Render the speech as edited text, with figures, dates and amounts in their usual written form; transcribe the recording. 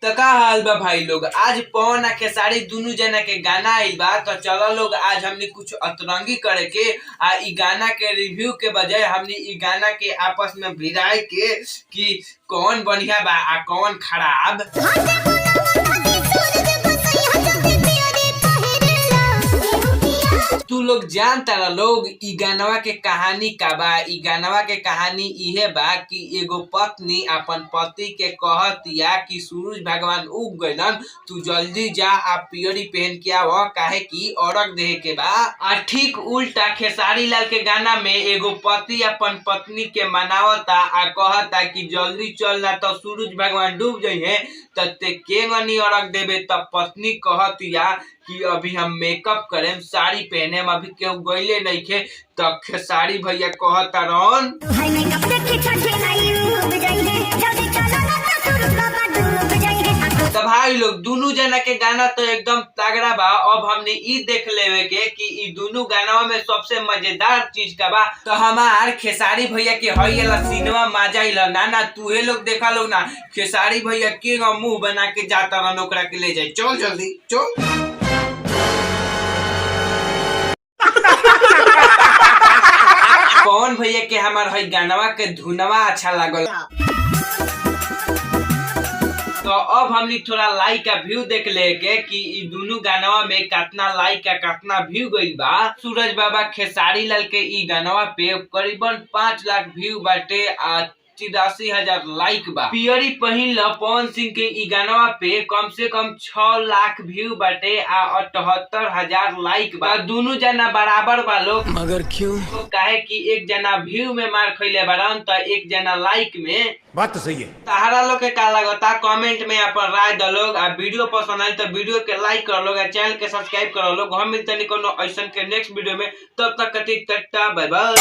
तो का हाल बा भाई लोग। आज पवन आ खेसारी दोनों जना के गाना आइल बा। तो चलो लोग आज हमने कुछ अतरंगी करे के आ इ गाना के रिव्यू के बजाय हमने इ गाना के आपस में भिड़ाई के कि कौन बढ़िया बा आ कौन खराब। तू लोग जानता ना लोग इ गानवा के कहानी का बा। इ गानवा के कहानी इहे बा कि एगो पत्नी अपन पति के कहतिया कि सूरज भगवान उग गइलन, तू जल्दी जा आ पियरी पहन के आव काहे कि औरग देहे के बा। आ ठीक उल्टा खेसारी लाल के गाना में एगो पति अपन पत्नी के मनावता आ कहता कि जल्दी चल ना तो सूरज भगवान डूब जाइए ते केंगनी औरग देबे। तब पत्नी कहतिया कि अभी हम मेकअप करें साड़ी पहने अभी केहू गईले नहीं खे। तो खेसारी भैया कहता रन तो भाई लोग दोनों जना के गाना तो एकदम तगड़ा बा। अब हमने ई देख लेवे के कि ई दोनों गाना में सबसे मजेदार चीज का बा। तो हमार खेसारी भैया के हईला सिनेमा मजा इला ना तूहे लोग देखा लोग ना खेसारी भैया के मुंह बना के जाता रन ओकरा के ले जाए। चल जल्दी चल। पवन भैया के हमार हई गानवा के धुनवा अच्छा लागल। तो अब हमनी थोड़ा लाइक का व्यू देख ले के कि इ दोनों गानवा में कितना लाइक का कितना व्यू गइल बा। सूरज बाबा खेसारी लाल के इ गानवा पे करीबन 5 लाख व्यू बाटे आ 83,000 लाइक बा। पियरी पहिन ल पवन सिंह के इ गानवा पे कम से कम 6 लाख व्यू बाटे आ 78,000 लाइक बा। दोनों जना बराबर बा लोग, मगर क्यों? तो काहे कि एक जना व्यू में मार खइले बारन तो एक जना लाइक में। बात तो सही है। ताहरा लोग के का लगता कमेंट में अपन राय द लोग। आ वीडियो पसंद आइल तो वीडियो के लाइक कर लोग, चैनल के सब्सक्राइब कर लोग। हम मिलते हैं कोनो ऐसन के नेक्स्ट वीडियो में, तब तक कटी टाटा बाय बाय।